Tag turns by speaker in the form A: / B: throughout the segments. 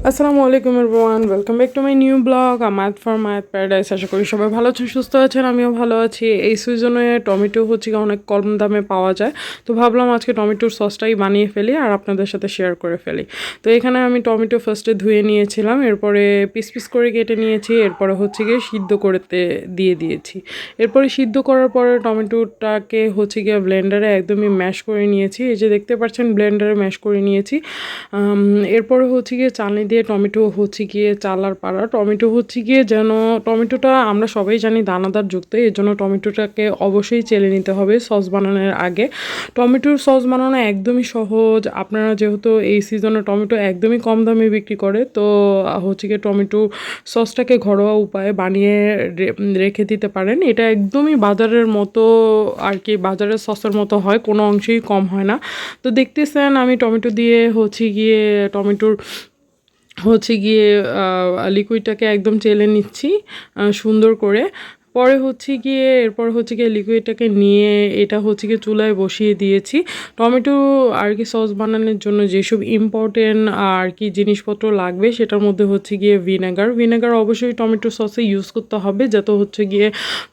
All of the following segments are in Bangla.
A: আসসালামু আলাইকুম everyone, welcome back to my new blog আমায়াত ফর মায়াত প্যারাডাইস। আশা করি সবাই ভালো আছেন, সুস্থ আছেন, আমিও ভালো আছি। এই সিজনে টমেটো হচ্ছে অনেক কম দামে পাওয়া যায়, তো ভাবলাম আজকে টমেটোর সসটাই বানিয়ে ফেলি আর আপনাদের সাথে শেয়ার করে ফেলি। তো এখানে আমি টমেটো ফার্স্টে ধুয়ে নিয়েছিলাম, এরপরে পিস পিস করে কেটে নিয়েছি, এরপরে হচ্ছে গিয়ে সিদ্ধ করতে দিয়ে দিয়েছি। এরপরে সিদ্ধ করার পরে টমেটোটাকে হচ্ছে গিয়ে ব্লেন্ডারে একদমই ম্যাশ করে নিয়েছি। এই যে দেখতে পাচ্ছেন ব্লেন্ডারে ম্যাশ করে নিয়েছি। এরপরে হচ্ছে গিয়ে চালনি দিয়ে টমেটো হচ্ছে গিয়ে চালার পাড়া। টমেটো হচ্ছে গিয়ে যেন টমেটোটা আমরা সবাই জানি দানাদার যুক্ত, এর জন্য টমেটোটাকে অবশ্যই চেলে নিতে হবে সস বানানোর আগে। টমেটোর সস বানানো একদমই সহজ। আপনারা যেহেতু এই সিজনে টমেটো একদমই কম দামে বিক্রি করে, তো হচ্ছে গিয়ে টমেটো সসটাকে ঘরোয়া উপায়ে বানিয়ে রেখে দিতে পারেন। এটা একদমই বাজারের মতো আর কি, বাজারের সসের মতো হয়, কোনো অংশেই কম হয় না। তো দেখতেছেন আমি টমেটো দিয়ে হচ্ছে গিয়ে টমেটোর লিকুইডটাকে একদম চেলে নিচ্ছি সুন্দর করে। পরে হচ্ছে গিয়ে এরপর হচ্ছে গিয়ে লিকুইডটাকে নিয়ে এটা হচ্ছে গিয়ে চুলায় বসিয়ে দিয়েছি। টমেটো আর কি সস বানানোর জন্য যেসব ইম্পর্টেন্ট আর কি জিনিসপত্র লাগবে সেটার মধ্যে হচ্ছে গিয়ে ভিনেগার অবশ্যই টমেটো সসে ইউজ করতে হবে, যাতে হচ্ছে গিয়ে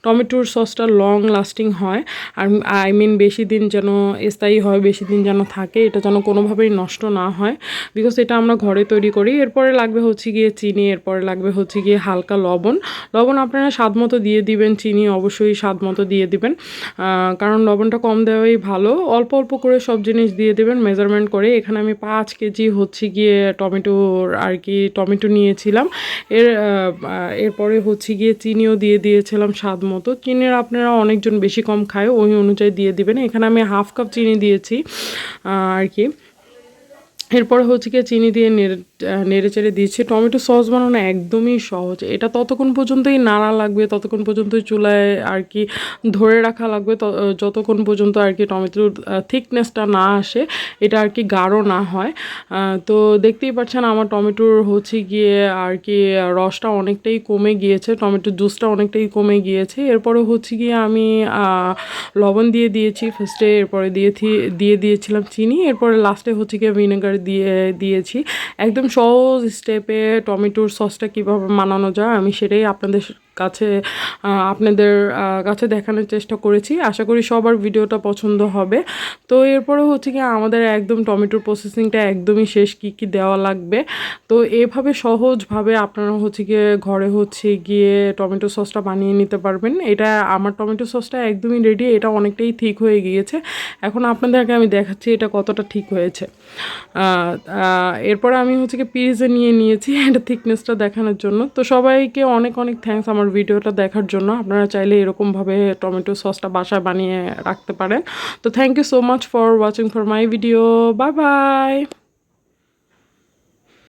A: টমেটোর সসটা লং লাস্টিং হয়। আর আই মিন বেশি দিন যেন স্থায়ী হয়, বেশি দিন যেন থাকে, এটা যেন কোনোভাবেই নষ্ট না হয়, বিকজ এটা আমরা ঘরে তৈরি করি। এরপরে লাগবে হচ্ছে গিয়ে চিনি, এরপরে লাগবে হচ্ছে গিয়ে হালকা লবণ। লবণ আপনারা স্বাদ মতো দিয়ে দিবেন, চিনি অবশ্যই স্বাদ মতো দিয়ে দিবেন, কারণ লবণটা কম দেওয়াই ভালো। অল্প অল্প করে সব জিনিস দিয়ে দেবেন মেজারমেন্ট করে। এখানে আমি 5 কেজি হচ্ছে গিয়ে টমেটো নিয়েছিলাম। এরপরে হচ্ছে গিয়ে চিনিও দিয়ে দিয়েছিলাম স্বাদ মতো। চিনির আপনারা অনেকজন বেশি কম খায়, ওই অনুযায়ী দিয়ে দিবেন। এখানে আমি 1/2 কাপ চিনি দিয়েছি আর কি। এরপরে হচ্ছে গিয়ে চিনি দিয়ে নেড়ে চেড়ে দিয়েছি। টমেটো সস বানানো একদমই সহজ। এটা ততক্ষণ পর্যন্তই নাড়া লাগবে, ততক্ষণ পর্যন্তই চুলায় আর কি ধরে রাখা লাগবে, যতক্ষণ পর্যন্ত আর কি টমেটোর থিকনেসটা না আসে, এটা আর কি গাঢ় না হয়। তো দেখতেই পাচ্ছেন আমার টমেটোর হচ্ছে গিয়ে আর কি রসটা অনেকটাই কমে গিয়েছে, টমেটোর জুসটা অনেকটাই কমে গিয়েছে। এরপরে হচ্ছে গিয়ে আমি লবণ দিয়ে দিয়েছি ফার্স্টে, এরপরে দিয়ে দিয়েছিলাম চিনি, এরপরে লাস্টে হচ্ছে গিয়ে ভিনেগার দিয়েছি। একদম সহজ স্টেপে টমেটোর সসটা কীভাবে বানানো যায় আমি সেটাই আপনাদের কাছে দেখানোর চেষ্টা করেছি। আশা করি সবার ভিডিওটা পছন্দ হবে। তো এরপরে হচ্ছে গিয়ে আমাদের একদম টমেটোর প্রসেসিংটা একদমই শেষ, কী দেওয়া লাগবে। তো এভাবে সহজভাবে আপনারা হচ্ছে গিয়ে ঘরে হচ্ছে গিয়ে টমেটো সসটা বানিয়ে নিতে পারবেন। এটা আমার টমেটো সসটা একদমই রেডি, এটা অনেকটাই ঠিক হয়ে গিয়েছে। এখন আপনাদেরকে আমি দেখাচ্ছি এটা কতটা ঠিক হয়েছে। এরপরে আমি হচ্ছে গিয়ে পিরিজে নিয়েছি এটা থিকনেসটা দেখানোর জন্য। তো সবাইকে অনেক অনেক থ্যাঙ্কস আমার ভিডিওটা দেখার জন্য। আপনারা চাইলে এরকমভাবে টমেটো সসটা বাসায় বানিয়ে রাখতে পারেন। তো thank you so much for watching for my video. Bye by.